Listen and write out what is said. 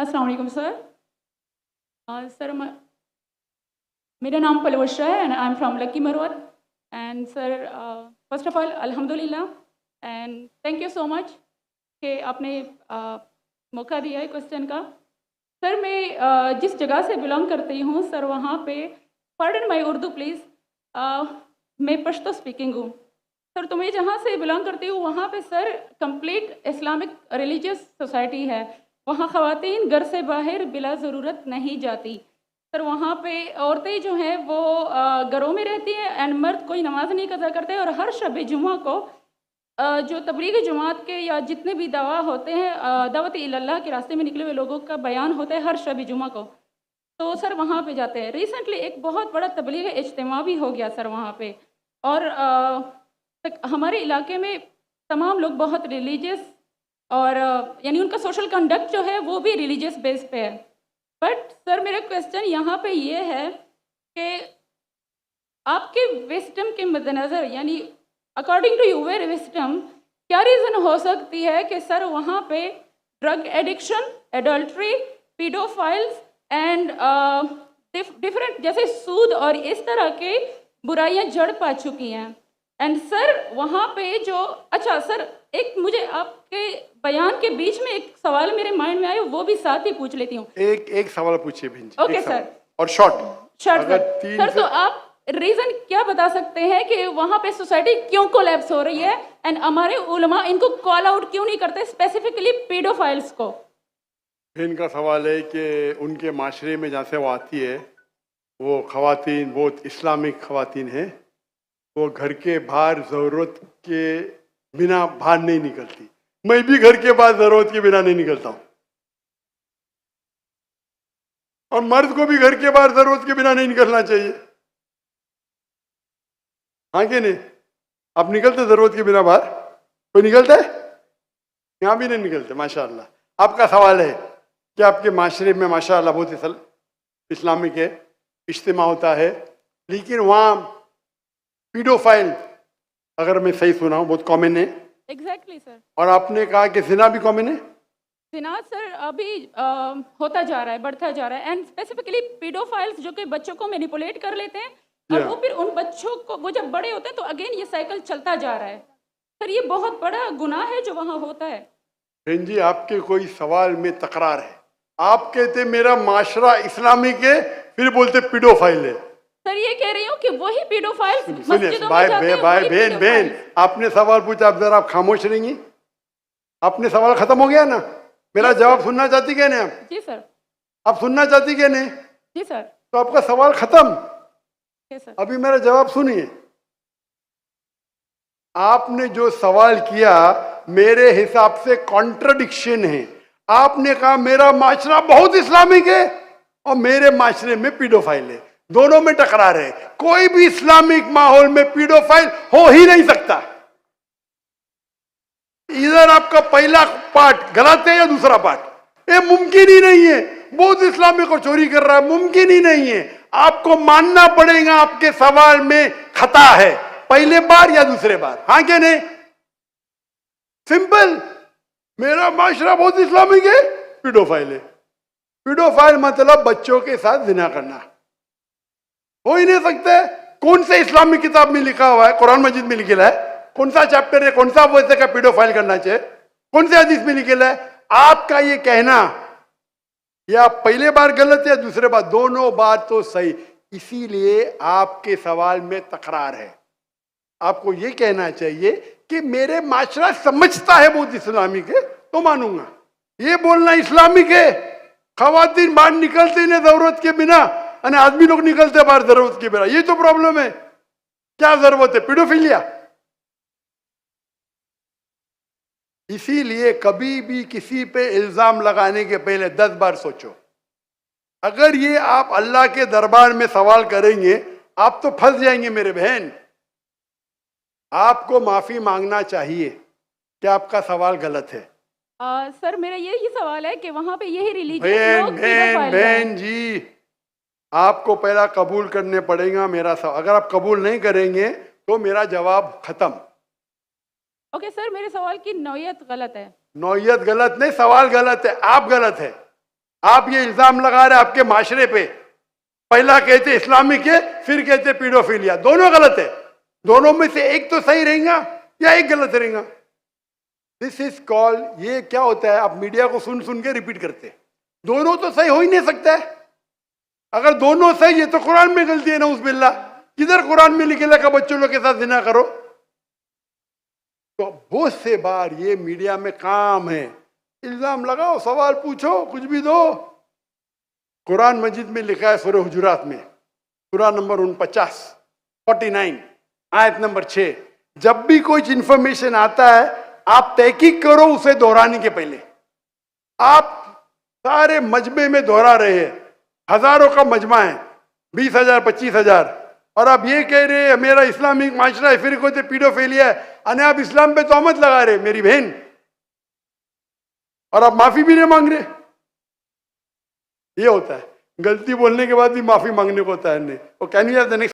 अस्सलाम वालेकुम sir. Sir मेरा नाम पलवशा है and I am from Lakki Marwat and sir first of all अल्हम्दुलिल्लाह and thank you so much कि आपने मौका दिया है क्वेश्चन का। सर मैं जिस जगह से बिलोंग करती हूँ सर वहाँ पे पार्डन माई उर्दू प्लीज़, मैं पश्तो स्पीकिंग हूँ सर। तो मैं जहाँ से बिलोंग करती हूँ वहाँ पे sir complete Islamic religious society है। वहाँ ख़वातीन घर से बाहर बिला ज़रूरत नहीं जाती सर। वहाँ पे औरतें जो हैं वो घरों में रहती हैं एंड मर्द कोई नमाज नहीं कज़ा करते। और हर शब जुमा को जो तबलीगी जमात के या जितने भी दवा होते हैं दावत इल्लल्लाह के रास्ते में निकले हुए लोगों का बयान होता है हर शब जुमा को, तो सर वहाँ पे जाते हैं। रिसेंटली एक बहुत बड़ा तबलीगी इज्तिमा भी हो गया सर वहाँ पे। और हमारे इलाके में तमाम लोग बहुत रिलीजियस और यानी उनका सोशल कंडक्ट जो है वो भी रिलीजियस बेस पे है। बट सर मेरा क्वेश्चन यहाँ पे ये है कि आपके विस्डम के मद्देनज़र यानी अकॉर्डिंग टू यूर विस्डम क्या रीज़न हो सकती है कि सर वहाँ पे drug addiction, adultery, paedophiles and different जैसे सूद और इस तरह के बुराइयाँ जड़ पा चुकी हैं। एंड सर वहाँ पे जो अच्छा सर एक मुझे आपके बयान के बीच में एक सवाल मेरे माइंड में आया, वो भी साथ ही पूछ लेती हूँ। एक सवाल पूछिए भिंजी। Okay sir. और शॉर्ट सर तो आप रीजन क्या बता सकते हैं कि वहाँ पे सोसाइटी क्यों कोलैप्स हो रही है एंड हमारे उलमा इनको कॉल आउट क्यों नहीं करते, स्पेसिफिकली पीडोफाइल्स को? इनका सवाल है कि उनके माशरे में जहाँ से वो आती है वो खवातीन बहुत इस्लामिक खवातीन हैं, वो घर के बाहर ज़रूरत के बिना बाहर नहीं निकलती। मैं भी घर के बाहर ज़रूरत के बिना नहीं निकलता हूँ और मर्द को भी घर के बाहर ज़रूरत के बिना नहीं निकलना चाहिए। हाँ कि नहीं? आप निकलते ज़रूरत के बिना बाहर? कोई निकलता है? यहाँ भी नहीं निकलते माशाअल्लाह। आपका सवाल है कि आपके माशरे में माशाअल्लाह बहुत इस्लामिक है, इज्तिमा होता है, लेकिन वहाँ पीडोफाइल अगर मैं सही सुना हूँ बहुत कॉमन है। Exactly sir. और आपने कहा कि जिना भी कॉमन है। जिना सर अभी होता जा रहा है, बढ़ता जा रहा है एंड स्पेसिफिकली पीडोफाइल्स जो कि बच्चों को मैनिपुलेट कर लेते हैं और वो फिर उन बच्चों को वो जब बड़े होते हैं तो अगेन ये साइकिल चलता जा रहा है सर। ये बहुत बड़ा गुनाह है जो वहाँ होता है। बहन जी आपके कोई सवाल में तकरार है। आप कहते मेरा माशरा इस्लामिक है, फिर बोलते पीडोफाइल है। सर ये कह रही हूँ कि वही पीडोफाइल्स सुनिए भाई बहन आपने सवाल पूछा, आप जरा आप खामोश रहेंगी? आपने सवाल खत्म हो गया ना? मेरा जवाब सुनना चाहती क्या नहीं आप? जी सर। आप सुनना चाहती क्या नहीं? जी सर। तो आपका सवाल खत्म। सर अभी मेरा जवाब सुनिए। आपने जो सवाल किया मेरे हिसाब से कॉन्ट्रडिक्शन है। आपने कहा मेरा माशरा बहुत इस्लामिक है और मेरे माशरे में पीडोफाइल है, दोनों में टकरार है। कोई भी इस्लामिक माहौल में पीडोफाइल हो ही नहीं सकता। इधर आपका पहला पार्ट गलत है या दूसरा पार्ट? ये मुमकिन ही नहीं है। बहुत इस्लामिक को चोरी कर रहा है, मुमकिन ही नहीं है। आपको मानना पड़ेगा आपके सवाल में खता है, पहले बार या दूसरे बार। हाँ क्या नहीं? सिंपल। मेरा माशरा बहुत इस्लामिक है, पीडोफाइल है। पीडोफाइल मतलब बच्चों के साथ जिना करना हो ही नहीं सकता है। कौन से इस्लामिक किताब में लिखा हुआ है? कुरान मजीद में लिखा है? कौन सा चैप्टर है, कौन सा वैसे का पीडोफाइल करना चाहिए? कौन से हदीस में लिखा है? आपका ये कहना या पहले बार गलत है, दूसरे बार, दोनों बार तो सही। इसीलिए आपके सवाल में तकरार है। आपको ये कहना चाहिए कि मेरे माशरा समझता है बहुत इस्लामिक है तो मानूंगा। ये बोलना इस्लामिक है, खवातीन बाहर निकलते नहीं जरूरत के बिना और आदमी लोग निकलते बाहर जरूरत के बिना, ये तो प्रॉब्लम है। क्या जरूरत है? पीडोफिलिया। इसीलिए कभी भी किसी पे इल्जाम लगाने के पहले 10 बार सोचो। अगर ये आप अल्लाह के दरबार में सवाल करेंगे आप तो फंस जाएंगे मेरे बहन। आपको माफी मांगना चाहिए कि आपका सवाल गलत है। सर मेरा यही सवाल है कि वहां पे यही रिलीजियस लोग बहन जी आपको पहला कबूल करने पड़ेगा मेरा सवाल। अगर आप कबूल नहीं करेंगे तो मेरा जवाब खत्म। ओके सर, मेरे सवाल की नौयत गलत है। नौयत गलत नहीं, सवाल गलत है, आप गलत है। आप ये इल्जाम लगा रहे आपके माशरे पे, पहला कहते इस्लामिक है, फिर कहते पीडोफिलिया। दोनों गलत है। दोनों में से एक तो सही रहेगा या एक गलत रहेगा। दिस इज कॉल्ड, ये क्या होता है, आप मीडिया को सुन सुन के रिपीट करते हैं। दोनों तो सही हो ही नहीं सकता है। अगर दोनों सही है तो कुरान में गलती है ना, उस बिल्ला। किधर कुरान में लिखेला का बच्चों लोग के साथ जिना करो? तो बहुत से बार ये मीडिया में काम है, इल्जाम लगाओ, सवाल पूछो, कुछ भी दो। कुरान मजीद में लिखा है सूरह हुजुरात में, सूरह नंबर 49 आयत नंबर 6, जब भी कोई इंफॉर्मेशन आता है आप तहकीक करो उसे दोहराने के पहले। आप सारे मजमे में दोहरा रहे हैं, हजारों का मजमा है, 20,000 25,000, और आप ये कह रहे हैं मेरा इस्लामिक माशरा है, फिर कोई पीडोफिलिया है, अने आप इस्लाम पे तोहमत लगा रहे मेरी बहन, और आप माफी भी नहीं मांग रहे। ये होता है, गलती बोलने के बाद भी माफी मांगने को होता है। Can you have the next